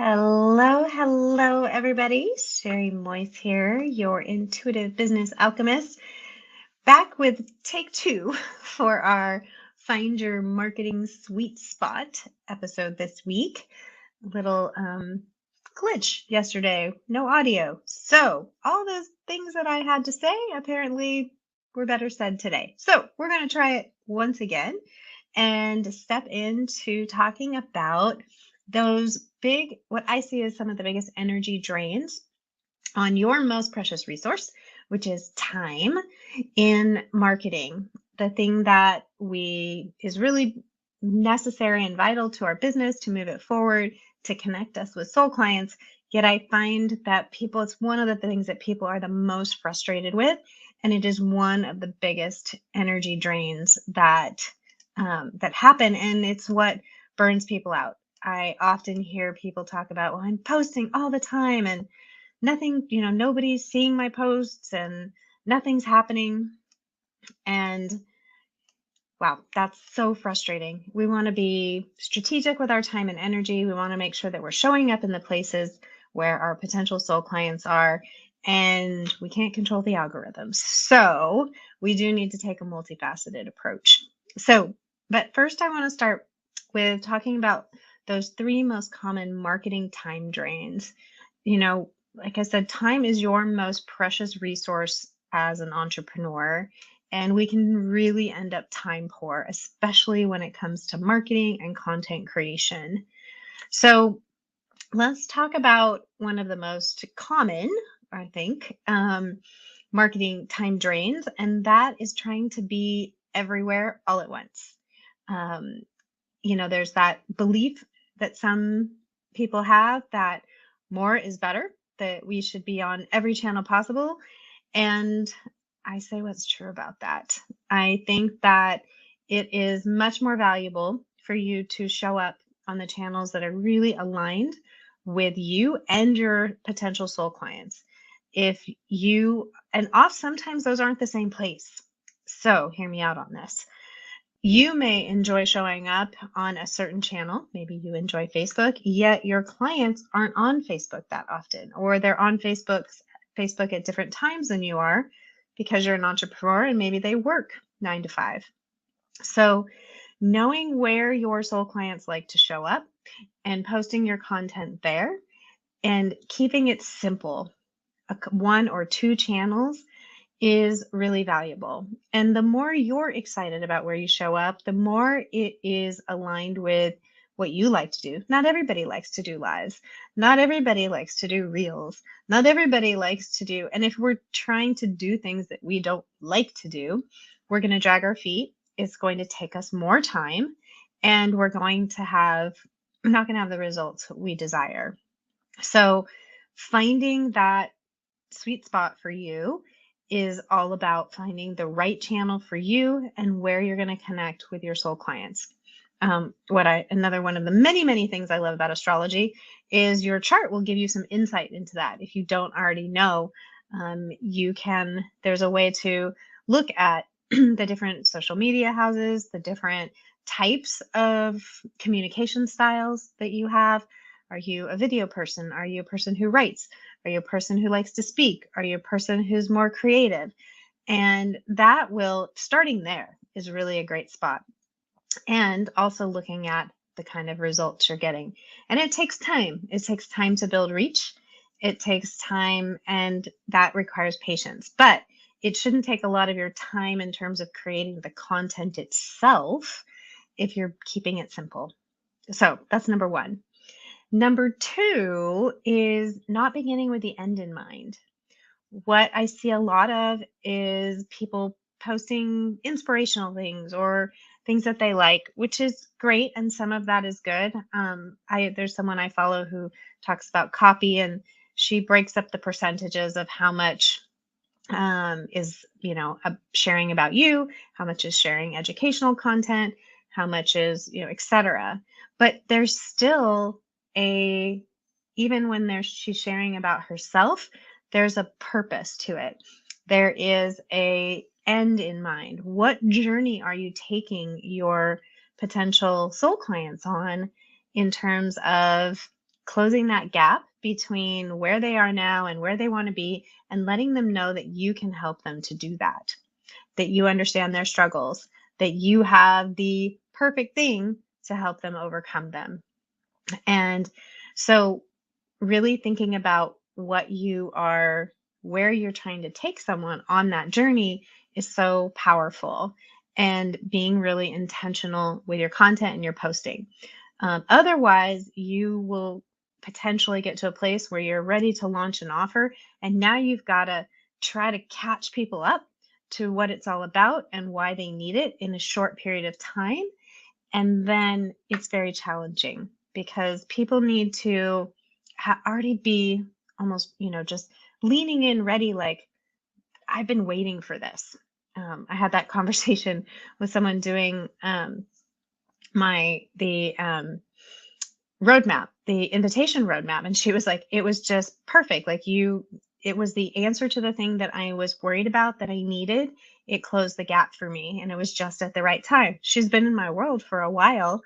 Hello, everybody. Sherry Moyes here, your intuitive business alchemist, back with take two for our Find Your Marketing Sweet Spot episode this week. Little glitch yesterday, no audio. So, all those things that I had to say apparently were better said today. So, we're going to try it once again and step into talking about what I see as some of the biggest energy drains on your most precious resource, which is time in marketing. The thing that is really necessary and vital to our business to move it forward, to connect us with soul clients. Yet I find that it's one of the things that people are the most frustrated with. And it is one of the biggest energy drains that happen. And it's what burns people out. I often hear people talk about, well, I'm posting all the time and nothing, nobody's seeing my posts and nothing's happening. And wow, that's so frustrating. We want to be strategic with our time and energy. We want to make sure that we're showing up in the places where our potential soul clients are, and we can't control the algorithms. So we do need to take a multifaceted approach. But first I want to start with talking about those three most common marketing time drains. Like I said, time is your most precious resource as an entrepreneur, and we can really end up time poor, especially when it comes to marketing and content creation. So let's talk about one of the most common, I think, marketing time drains, and that is trying to be everywhere all at once. There's that belief that some people have that more is better, that we should be on every channel possible. And I say what's true about that. I think that it is much more valuable for you to show up on the channels that are really aligned with you and your potential soul clients. Sometimes those aren't the same place. So hear me out on this. You may enjoy showing up on a certain channel. Maybe you enjoy Facebook, yet your clients aren't on Facebook that often, or they're on Facebook at different times than you are because you're an entrepreneur and maybe they work 9 to 5. So knowing where your soul clients like to show up and posting your content there and keeping it simple, one or two channels, is really valuable. And the more you're excited about where you show up, the more it is aligned with what you like to do. Not everybody likes to do lives. Not everybody likes to do reels. Not everybody likes to do, and if we're trying to do things that we don't like to do, we're going to drag our feet. It's going to take us more time, and we're not going to have the results we desire. So finding that sweet spot for you is all about finding the right channel for you and where you're going to connect with your soul clients. Another one of the many things I love about astrology is your chart will give you some insight into that. If you don't already know, there's a way to look at the different social media houses, the different types of communication styles that you have. Are you a video person? Are you a person who writes? Are you a person who likes to speak? Are you a person who's more creative? And starting there is really a great spot. And also looking at the kind of results you're getting. And it takes time. It takes time to build reach. It takes time, and that requires patience. But it shouldn't take a lot of your time in terms of creating the content itself if you're keeping it simple. So that's number one. Number two is not beginning with the end in mind. What I see a lot of is people posting inspirational things or things that they like, which is great, and some of that is good. There's someone I follow who talks about copy, and she breaks up the percentages of how much is sharing about you, how much is sharing educational content, how much is etc. But there's still even when she's sharing about herself, there's a purpose to it. There is a end in mind. What journey are you taking your potential soul clients on in terms of closing that gap between where they are now and where they want to be, and letting them know that you can help them to do that, that you understand their struggles, that you have the perfect thing to help them overcome them. And so, really thinking about where you're trying to take someone on that journey is so powerful, and being really intentional with your content and your posting. Otherwise, you will potentially get to a place where you're ready to launch an offer, and now you've got to try to catch people up to what it's all about and why they need it in a short period of time. And then it's very challenging because people need to already be almost, just leaning in ready, like, I've been waiting for this. I had that conversation with someone doing the roadmap, the invitation roadmap. And she was like, it was just perfect. Like, it was the answer to the thing that I was worried about, that I needed. It closed the gap for me, and it was just at the right time. She's been in my world for a while,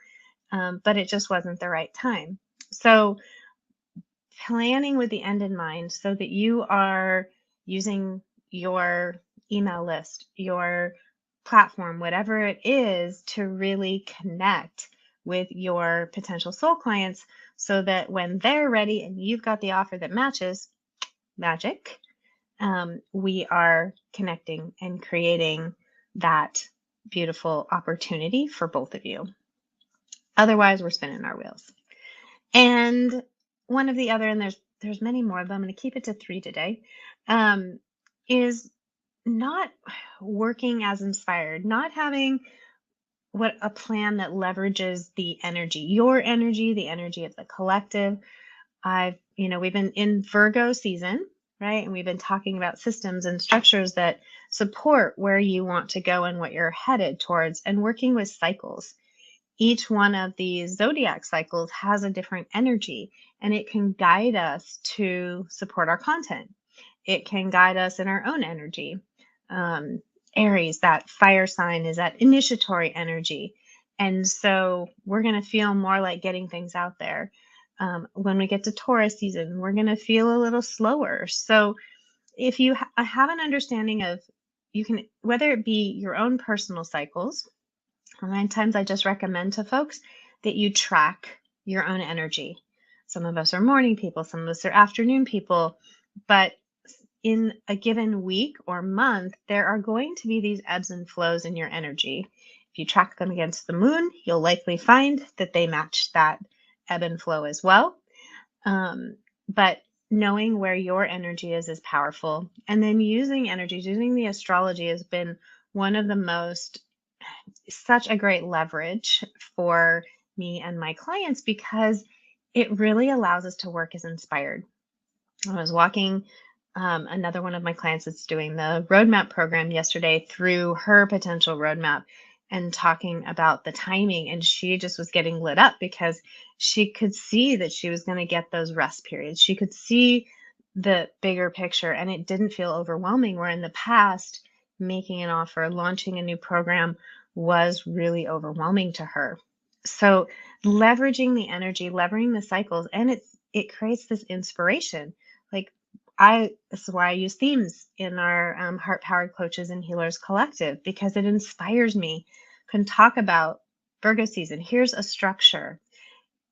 but it just wasn't the right time. So, planning with the end in mind so that you are using your email list, your platform, whatever it is, to really connect with your potential soul clients, so that when they're ready and you've got the offer that matches, magic, we are connecting and creating that beautiful opportunity for both of you. Otherwise, we're spinning our wheels. And one of the other, and there's many more, but I'm going to keep it to 3 today, is not working as inspired, not having a plan that leverages the energy, your energy, the energy of the collective. We've been in Virgo season, right? And we've been talking about systems and structures that support where you want to go and what you're headed towards, and working with cycles. Each one of these zodiac cycles has a different energy, and it can guide us to support our content. It can guide us in our own energy. Aries, that fire sign, is that initiatory energy. And so we're going to feel more like getting things out there. When we get to Taurus season, we're going to feel a little slower. So if you have an understanding of, you can, whether it be your own personal cycles, 9 times I just recommend to folks that you track your own energy. Some of us are morning people, some of us are afternoon people, but in a given week or month, there are going to be these ebbs and flows in your energy. If you track them against the moon, you'll likely find that they match that ebb and flow as well. But knowing where your energy is powerful. And then using energies, using the astrology has been one of the most, such a great leverage for me and my clients, because it really allows us to work as inspired. I was walking another one of my clients that's doing the roadmap program yesterday through her potential roadmap, and talking about the timing. And she just was getting lit up because she could see that she was going to get those rest periods. She could see the bigger picture, and it didn't feel overwhelming. Where in the past, making an offer, launching a new program was really overwhelming to her. So leveraging the energy, leveraging the cycles, and it creates this inspiration. Like, this is why I use themes in our Heart Powered Coaches and Healers Collective, because it inspires me. Can talk about Virgo season. Here's a structure.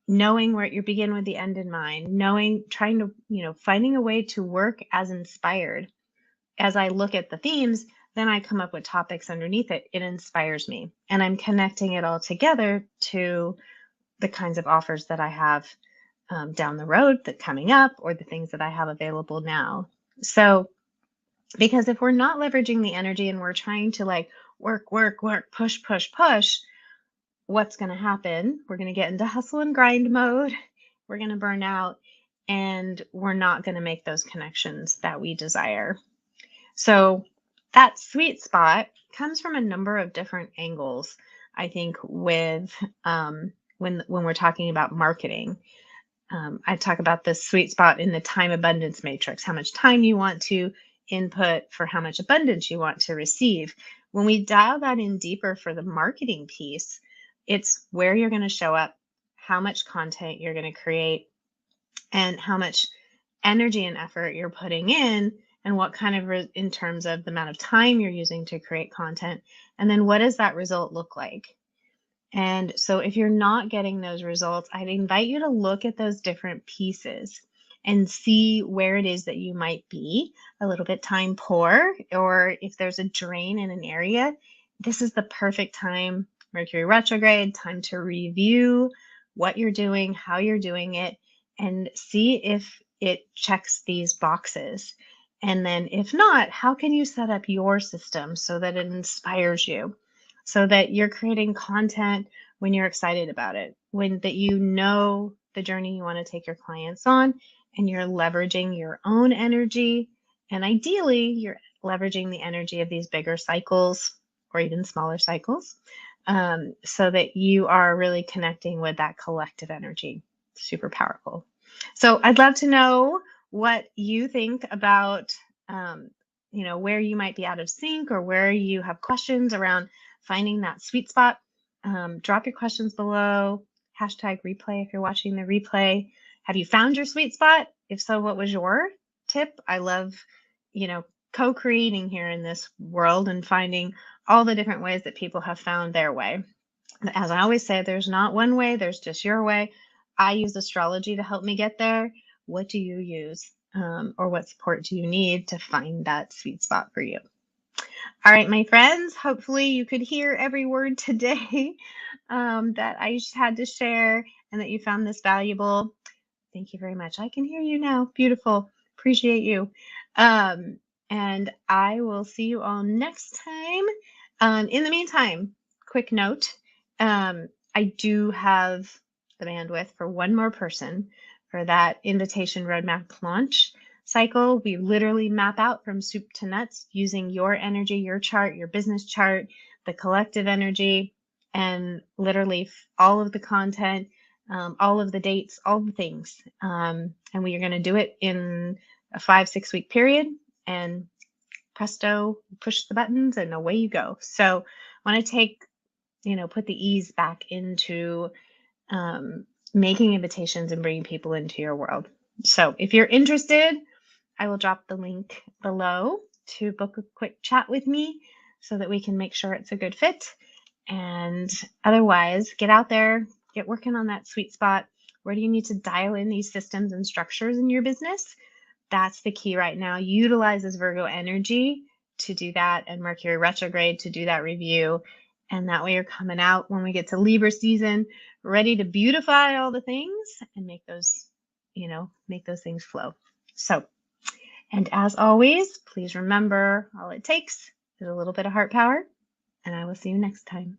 Knowing where you begin with the end in mind, trying to, finding a way to work as inspired. As I look at the themes, then I come up with topics underneath it. It inspires me, and I'm connecting it all together to the kinds of offers that I have down the road, that coming up, or the things that I have available now. So, because if we're not leveraging the energy and we're trying to like work, push, what's going to happen? We're going to get into hustle and grind mode. We're going to burn out, and we're not going to make those connections that we desire. So that sweet spot comes from a number of different angles, I think, with when we're talking about marketing. I talk about the sweet spot in the time abundance matrix, how much time you want to input for how much abundance you want to receive. When we dial that in deeper for the marketing piece, it's where you're going to show up, how much content you're going to create, and how much energy and effort you're putting in, and what kind of in terms of the amount of time you're using to create content, and then what does that result look like. And so if you're not getting those results, I'd invite you to look at those different pieces and see where it is that you might be a little bit time poor, or if there's a drain in an area. This is the perfect time, Mercury retrograde, time to review what you're doing, how you're doing it, and see if it checks these boxes. And then if not, how can you set up your system so that it inspires you, so that you're creating content when you're excited about it, when that you know the journey you want to take your clients on, and you're leveraging your own energy, and ideally you're leveraging the energy of these bigger cycles or even smaller cycles, so that you are really connecting with that collective energy. Super powerful. So I'd love to know what you think about where you might be out of sync, or where you have questions around finding that sweet spot. Drop your questions below. Hashtag replay if you're watching the replay. Have you found your sweet spot? If so, what was your tip? I love, co-creating here in this world and finding all the different ways that people have found their way. As I always say, there's not one way, there's just your way. I use astrology to help me get there. What do you use? Or what support do you need to find that sweet spot for you? All right, my friends, hopefully you could hear every word today that I had to share, and that you found this valuable. Thank you very much. I can hear you now. Beautiful. Appreciate you. And I will see you all next time. In the meantime, quick note, I do have the bandwidth for one more person for that invitation roadmap launch cycle. We literally map out from soup to nuts using your energy, your chart, your business chart, the collective energy, and literally all of the content, all of the dates, all the things. And we are going to do it in a 5-6 week period, and presto, push the buttons and away you go. So I want to put the ease back into making invitations and bringing people into your world. So if you're interested, I will drop the link below to book a quick chat with me so that we can make sure it's a good fit. And otherwise, get out there, get working on that sweet spot. Where do you need to dial in these systems and structures in your business? That's the key right now. Utilize this Virgo energy to do that, and Mercury retrograde to do that review. And that way you're coming out when we get to Libra season, ready to beautify all the things and make those things flow. So, and as always, please remember, all it takes is a little bit of heart power, and I will see you next time.